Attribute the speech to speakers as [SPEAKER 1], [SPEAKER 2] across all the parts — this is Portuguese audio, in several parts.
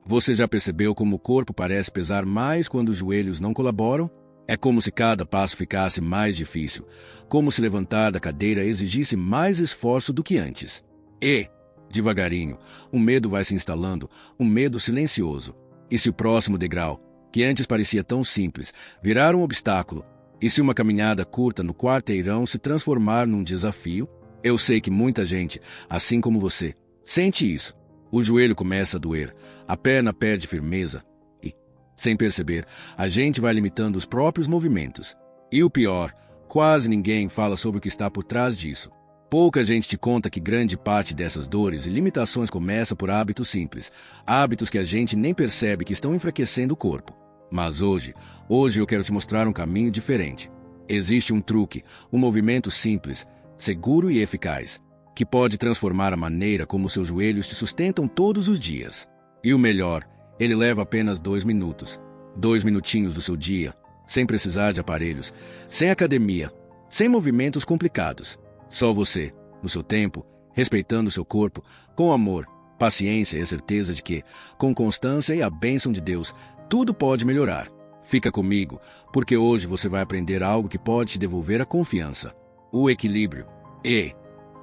[SPEAKER 1] Você já percebeu como o corpo parece pesar mais quando os joelhos não colaboram? É como se cada passo ficasse mais difícil, como se levantar da cadeira exigisse mais esforço do que antes. E, devagarinho, o medo vai se instalando, um medo silencioso. E se o próximo degrau, que antes parecia tão simples, virar um obstáculo? E se uma caminhada curta no quarteirão se transformar num desafio? Eu sei que muita gente, assim como você, sente isso. O joelho começa a doer, a perna perde firmeza e, sem perceber, a gente vai limitando os próprios movimentos. E o pior, quase ninguém fala sobre o que está por trás disso. Pouca gente te conta que grande parte dessas dores e limitações começa por hábitos simples, hábitos que a gente nem percebe que estão enfraquecendo o corpo. Mas hoje eu quero te mostrar um caminho diferente. Existe um truque, um movimento simples, seguro e eficaz, que pode transformar a maneira como seus joelhos te sustentam todos os dias. E o melhor, ele leva apenas 2 minutos. 2 minutinhos do seu dia, sem precisar de aparelhos, sem academia, sem movimentos complicados. Só você, no seu tempo, respeitando seu corpo, com amor, paciência e a certeza de que, com constância e a bênção de Deus, tudo pode melhorar. Fica comigo, porque hoje você vai aprender algo que pode te devolver a confiança, o equilíbrio e,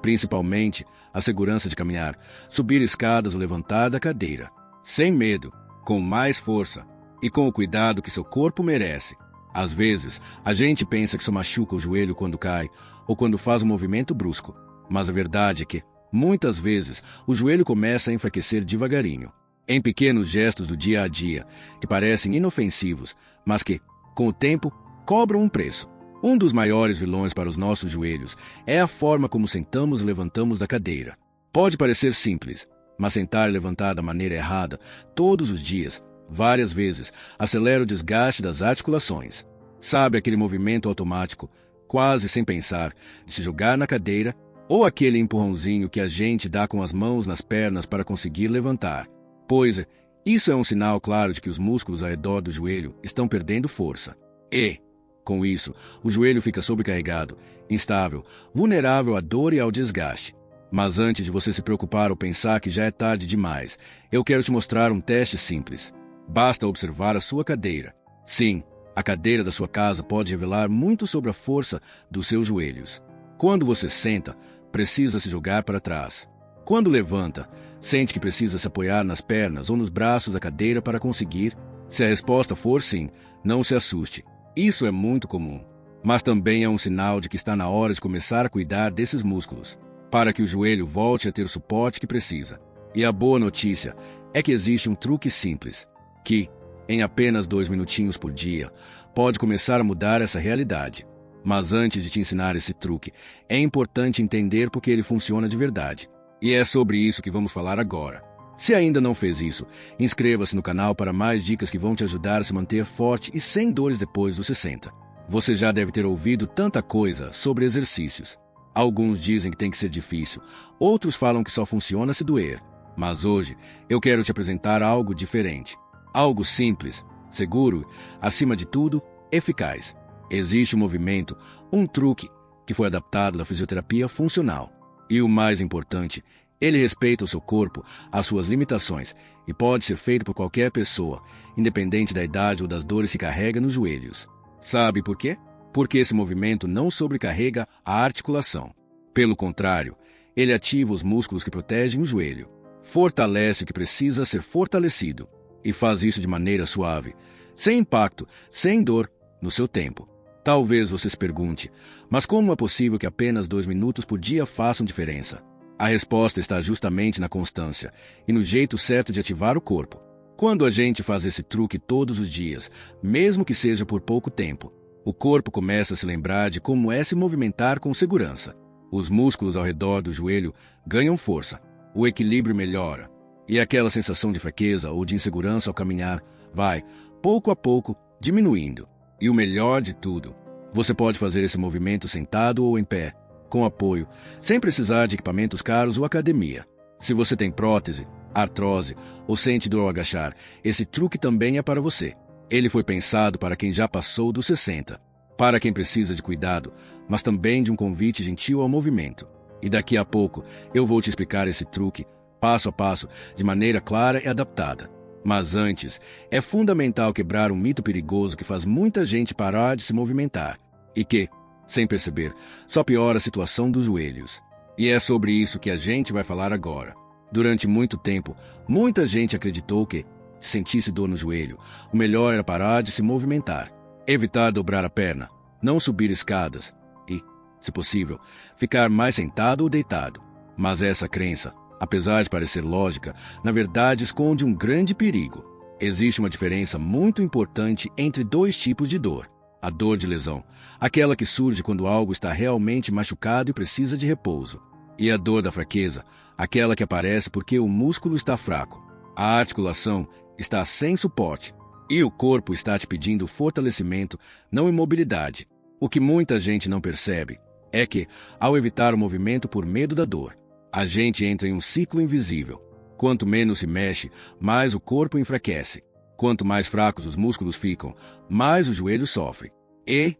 [SPEAKER 1] principalmente, a segurança de caminhar, subir escadas ou levantar da cadeira, sem medo, com mais força e com o cuidado que seu corpo merece. Às vezes, a gente pensa que só machuca o joelho quando cai ou quando faz um movimento brusco, mas a verdade é que, muitas vezes, o joelho começa a enfraquecer devagarinho, em pequenos gestos do dia a dia, que parecem inofensivos, mas que, com o tempo, cobram um preço. Um dos maiores vilões para os nossos joelhos é a forma como sentamos e levantamos da cadeira. Pode parecer simples, mas sentar e levantar da maneira errada, todos os dias, várias vezes, acelera o desgaste das articulações. Sabe aquele movimento automático, quase sem pensar, de se jogar na cadeira, ou aquele empurrãozinho que a gente dá com as mãos nas pernas para conseguir levantar? Pois isso é um sinal claro de que os músculos ao redor do joelho estão perdendo força. E, com isso, o joelho fica sobrecarregado, instável, vulnerável à dor e ao desgaste. Mas antes de você se preocupar ou pensar que já é tarde demais, eu quero te mostrar um teste simples. Basta observar a sua cadeira. Sim, a cadeira da sua casa pode revelar muito sobre a força dos seus joelhos. Quando você senta, precisa se jogar para trás. Quando levanta, sente que precisa se apoiar nas pernas ou nos braços da cadeira para conseguir. Se a resposta for sim, não se assuste. Isso é muito comum, mas também é um sinal de que está na hora de começar a cuidar desses músculos, para que o joelho volte a ter o suporte que precisa. E a boa notícia é que existe um truque simples, que, em apenas 2 minutinhos por dia, pode começar a mudar essa realidade. Mas antes de te ensinar esse truque, é importante entender por que ele funciona de verdade. E é sobre isso que vamos falar agora. Se ainda não fez isso, inscreva-se no canal para mais dicas que vão te ajudar a se manter forte e sem dores depois dos 60. Você já deve ter ouvido tanta coisa sobre exercícios. Alguns dizem que tem que ser difícil, outros falam que só funciona se doer. Mas hoje, eu quero te apresentar algo diferente. Algo simples, seguro, acima de tudo, eficaz. Existe um movimento, um truque, que foi adaptado da fisioterapia funcional. E o mais importante, ele respeita o seu corpo, as suas limitações, e pode ser feito por qualquer pessoa, independente da idade ou das dores que carrega nos joelhos. Sabe por quê? Porque esse movimento não sobrecarrega a articulação. Pelo contrário, ele ativa os músculos que protegem o joelho, fortalece o que precisa ser fortalecido, e faz isso de maneira suave, sem impacto, sem dor, no seu tempo. Talvez você se pergunte, mas como é possível que apenas 2 minutos por dia façam diferença? A resposta está justamente na constância e no jeito certo de ativar o corpo. Quando a gente faz esse truque todos os dias, mesmo que seja por pouco tempo, o corpo começa a se lembrar de como é se movimentar com segurança. Os músculos ao redor do joelho ganham força, o equilíbrio melhora, e aquela sensação de fraqueza ou de insegurança ao caminhar vai, pouco a pouco, diminuindo. E o melhor de tudo, você pode fazer esse movimento sentado ou em pé, com apoio, sem precisar de equipamentos caros ou academia. Se você tem prótese, artrose ou sente dor ao agachar, esse truque também é para você. Ele foi pensado para quem já passou dos 60, para quem precisa de cuidado, mas também de um convite gentil ao movimento. E daqui a pouco eu vou te explicar esse truque, passo a passo, de maneira clara e adaptada. Mas antes, é fundamental quebrar um mito perigoso que faz muita gente parar de se movimentar e que, sem perceber, só piora a situação dos joelhos. E é sobre isso que a gente vai falar agora. Durante muito tempo, muita gente acreditou que, se sentisse dor no joelho, o melhor era parar de se movimentar, evitar dobrar a perna, não subir escadas e, se possível, ficar mais sentado ou deitado. Mas essa crença, apesar de parecer lógica, na verdade esconde um grande perigo. Existe uma diferença muito importante entre dois tipos de dor. A dor de lesão, aquela que surge quando algo está realmente machucado e precisa de repouso. E a dor da fraqueza, aquela que aparece porque o músculo está fraco, a articulação está sem suporte e o corpo está te pedindo fortalecimento, não imobilidade. O que muita gente não percebe é que, ao evitar o movimento por medo da dor, a gente entra em um ciclo invisível. Quanto menos se mexe, mais o corpo enfraquece. Quanto mais fracos os músculos ficam, mais o joelho sofre. E,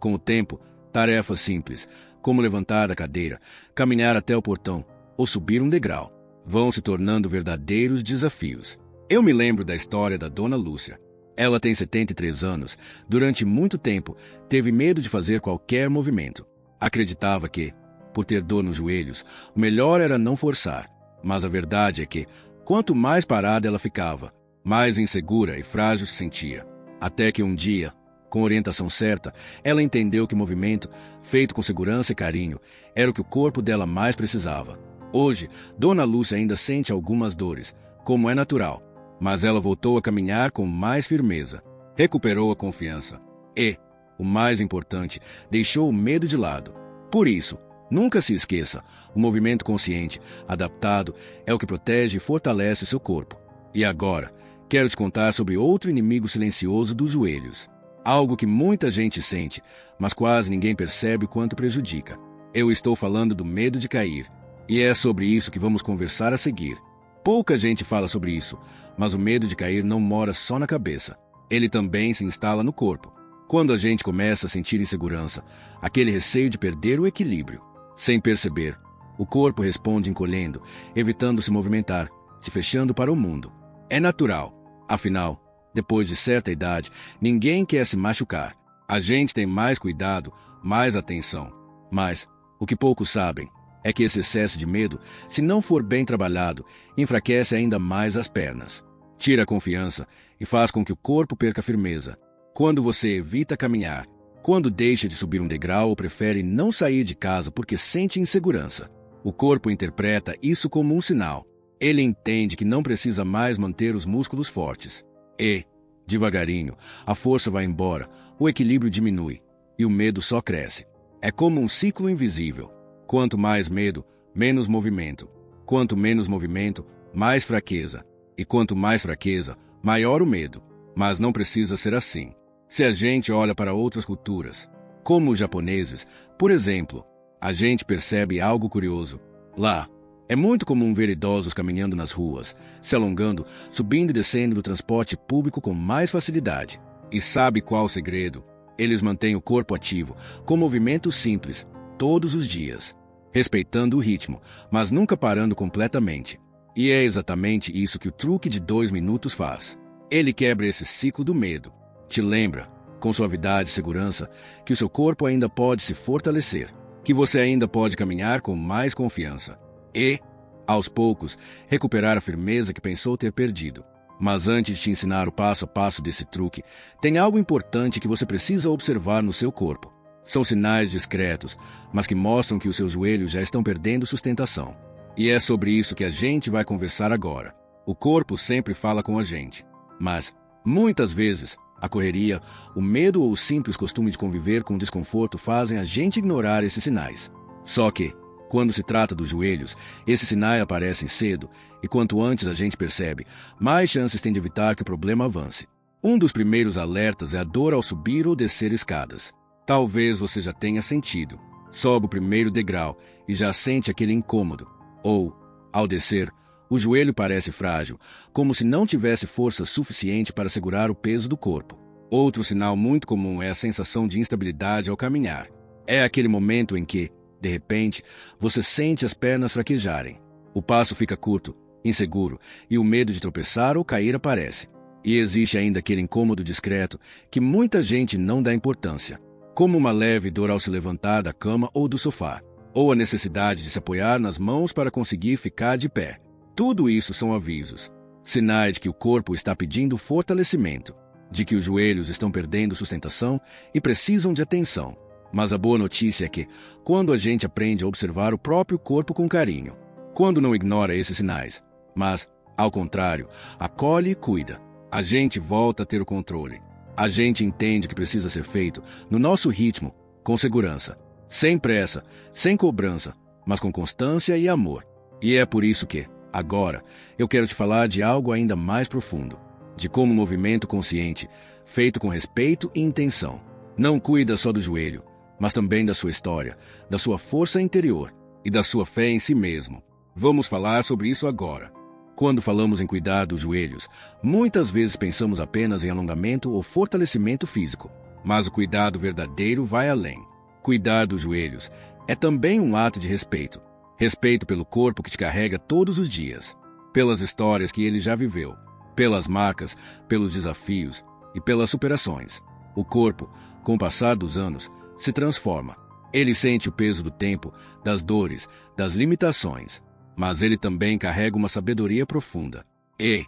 [SPEAKER 1] com o tempo, tarefas simples, como levantar da cadeira, caminhar até o portão ou subir um degrau, vão se tornando verdadeiros desafios. Eu me lembro da história da Dona Lúcia. Ela tem 73 anos. Durante muito tempo, teve medo de fazer qualquer movimento. Acreditava que, por ter dor nos joelhos, o melhor era não forçar. Mas a verdade é que, quanto mais parada ela ficava, mais insegura e frágil se sentia. Até que um dia, com orientação certa, ela entendeu que movimento, feito com segurança e carinho, era o que o corpo dela mais precisava. Hoje, Dona Lúcia ainda sente algumas dores, como é natural, mas ela voltou a caminhar com mais firmeza, recuperou a confiança e, o mais importante, deixou o medo de lado. Por isso, nunca se esqueça, o movimento consciente, adaptado, é o que protege e fortalece seu corpo. E agora, quero te contar sobre outro inimigo silencioso dos joelhos. Algo que muita gente sente, mas quase ninguém percebe o quanto prejudica. Eu estou falando do medo de cair. E é sobre isso que vamos conversar a seguir. Pouca gente fala sobre isso, mas o medo de cair não mora só na cabeça. Ele também se instala no corpo. Quando a gente começa a sentir insegurança, aquele receio de perder o equilíbrio. Sem perceber, o corpo responde encolhendo, evitando se movimentar, se fechando para o mundo. É natural. Afinal, depois de certa idade, ninguém quer se machucar. A gente tem mais cuidado, mais atenção. Mas, o que poucos sabem, é que esse excesso de medo, se não for bem trabalhado, enfraquece ainda mais as pernas. Tira a confiança e faz com que o corpo perca a firmeza. Quando você evita caminhar, quando deixa de subir um degrau ou prefere não sair de casa porque sente insegurança, o corpo interpreta isso como um sinal. Ele entende que não precisa mais manter os músculos fortes. E, devagarinho, a força vai embora, o equilíbrio diminui e o medo só cresce. É como um ciclo invisível. Quanto mais medo, menos movimento. Quanto menos movimento, mais fraqueza. E quanto mais fraqueza, maior o medo. Mas não precisa ser assim. Se a gente olha para outras culturas, como os japoneses, por exemplo, a gente percebe algo curioso. Lá, é muito comum ver idosos caminhando nas ruas, se alongando, subindo e descendo do transporte público com mais facilidade. E sabe qual o segredo? Eles mantêm o corpo ativo, com movimentos simples, todos os dias, respeitando o ritmo, mas nunca parando completamente. E é exatamente isso que o truque de 2 minutos faz. Ele quebra esse ciclo do medo. Te lembra, com suavidade e segurança, que o seu corpo ainda pode se fortalecer, que você ainda pode caminhar com mais confiança e, aos poucos, recuperar a firmeza que pensou ter perdido. Mas antes de te ensinar o passo a passo desse truque, tem algo importante que você precisa observar no seu corpo. São sinais discretos, mas que mostram que os seus joelhos já estão perdendo sustentação. E é sobre isso que a gente vai conversar agora. O corpo sempre fala com a gente, mas, muitas vezes, a correria, o medo ou o simples costume de conviver com o desconforto fazem a gente ignorar esses sinais. Só que, quando se trata dos joelhos, esses sinais aparecem cedo, e quanto antes a gente percebe, mais chances tem de evitar que o problema avance. Um dos primeiros alertas é a dor ao subir ou descer escadas. Talvez você já tenha sentido. Sobe o primeiro degrau e já sente aquele incômodo. Ou, ao descer, o joelho parece frágil, como se não tivesse força suficiente para segurar o peso do corpo. Outro sinal muito comum é a sensação de instabilidade ao caminhar. É aquele momento em que, de repente, você sente as pernas fraquejarem. O passo fica curto inseguro, e o medo de tropeçar ou cair aparece. E existe ainda aquele incômodo discreto que muita gente não dá importância, como uma leve dor ao se levantar da cama ou do sofá, ou a necessidade de se apoiar nas mãos para conseguir ficar de pé. Tudo isso são avisos, sinais de que o corpo está pedindo fortalecimento, de que os joelhos estão perdendo sustentação e precisam de atenção. Mas a boa notícia é que, quando a gente aprende a observar o próprio corpo com carinho, quando não ignora esses sinais, mas, ao contrário, acolhe e cuida, a gente volta a ter o controle. A gente entende que precisa ser feito no nosso ritmo, com segurança, sem pressa, sem cobrança, mas com constância e amor. E é por isso que, agora, eu quero te falar de algo ainda mais profundo, de como um movimento consciente, feito com respeito e intenção, não cuida só do joelho, mas também da sua história, da sua força interior e da sua fé em si mesmo. Vamos falar sobre isso agora. Quando falamos em cuidar dos joelhos, muitas vezes pensamos apenas em alongamento ou fortalecimento físico, mas o cuidado verdadeiro vai além. Cuidar dos joelhos é também um ato de respeito. Respeito pelo corpo que te carrega todos os dias, pelas histórias que ele já viveu, pelas marcas, pelos desafios e pelas superações. O corpo, com o passar dos anos, se transforma. Ele sente o peso do tempo, das dores, das limitações, mas ele também carrega uma sabedoria profunda. E,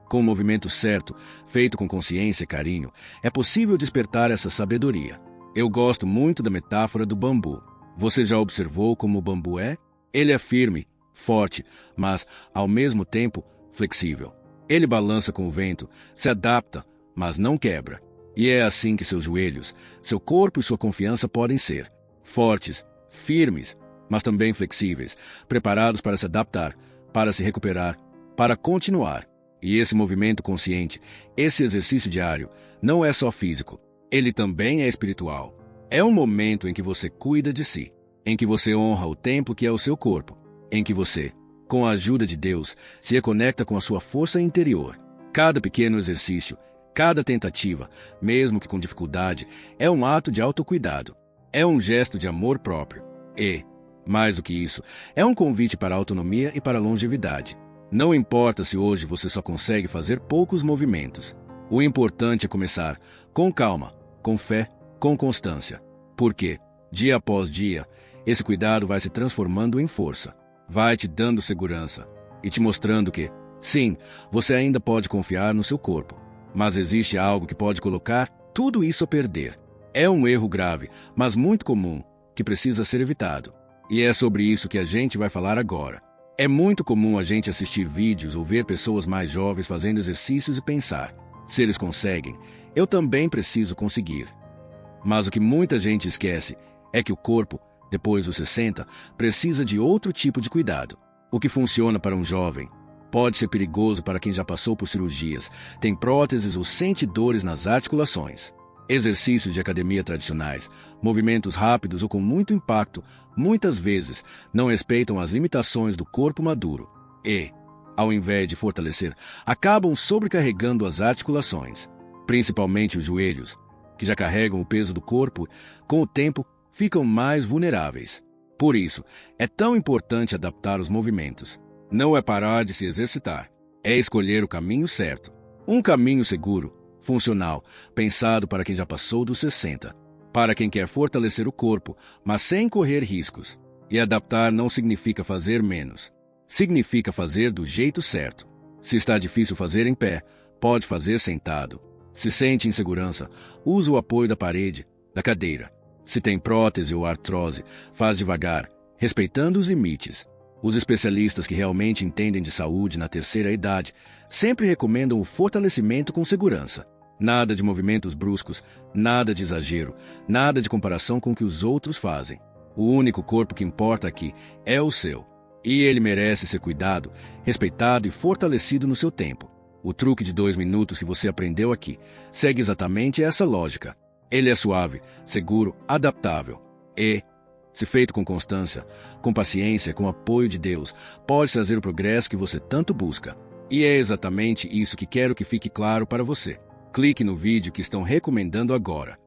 [SPEAKER 1] com o movimento certo, feito com consciência e carinho, é possível despertar essa sabedoria. Eu gosto muito da metáfora do bambu. Você já observou como o bambu é? Ele é firme, forte, mas, ao mesmo tempo, flexível. Ele balança com o vento, se adapta, mas não quebra. E é assim que seus joelhos, seu corpo e sua confiança podem ser. Fortes, firmes, mas também flexíveis, preparados para se adaptar, para se recuperar, para continuar. E esse movimento consciente, esse exercício diário, não é só físico, ele também é espiritual. É um momento em que você cuida de si, em que você honra o templo que é o seu corpo, em que você, com a ajuda de Deus, se reconecta com a sua força interior. Cada pequeno exercício, cada tentativa, mesmo que com dificuldade, é um ato de autocuidado. É um gesto de amor próprio. E, mais do que isso, é um convite para a autonomia e para a longevidade. Não importa se hoje você só consegue fazer poucos movimentos. O importante é começar, com calma, com fé, com constância. Porque, dia após dia, esse cuidado vai se transformando em força. Vai te dando segurança e te mostrando que, sim, você ainda pode confiar no seu corpo. Mas existe algo que pode colocar tudo isso a perder. É um erro grave, mas muito comum, que precisa ser evitado. E é sobre isso que a gente vai falar agora. É muito comum a gente assistir vídeos ou ver pessoas mais jovens fazendo exercícios e pensar: se eles conseguem, eu também preciso conseguir. Mas o que muita gente esquece é que o corpo, depois dos 60, precisa de outro tipo de cuidado. O que funciona para um jovem pode ser perigoso para quem já passou por cirurgias, tem próteses ou sente dores nas articulações. Exercícios de academia tradicionais, movimentos rápidos ou com muito impacto, muitas vezes não respeitam as limitações do corpo maduro e, ao invés de fortalecer, acabam sobrecarregando as articulações, principalmente os joelhos, que já carregam o peso do corpo, com o tempo ficam mais vulneráveis. Por isso, é tão importante adaptar os movimentos. Não é parar de se exercitar, é escolher o caminho certo. Um caminho seguro, funcional, pensado para quem já passou dos 60. Para quem quer fortalecer o corpo, mas sem correr riscos. E adaptar não significa fazer menos. Significa fazer do jeito certo. Se está difícil fazer em pé, pode fazer sentado. Se sente insegurança, usa o apoio da parede, da cadeira. Se tem prótese ou artrose, faz devagar, respeitando os limites. Os especialistas que realmente entendem de saúde na terceira idade sempre recomendam o fortalecimento com segurança. Nada de movimentos bruscos, nada de exagero, nada de comparação com o que os outros fazem. O único corpo que importa aqui é o seu. E ele merece ser cuidado, respeitado e fortalecido no seu tempo. O truque de 2 minutos que você aprendeu aqui segue exatamente essa lógica. Ele é suave, seguro, adaptável. E, se feito com constância, com paciência, com apoio de Deus, pode trazer o progresso que você tanto busca. E é exatamente isso que quero que fique claro para você. Clique no vídeo que estão recomendando agora.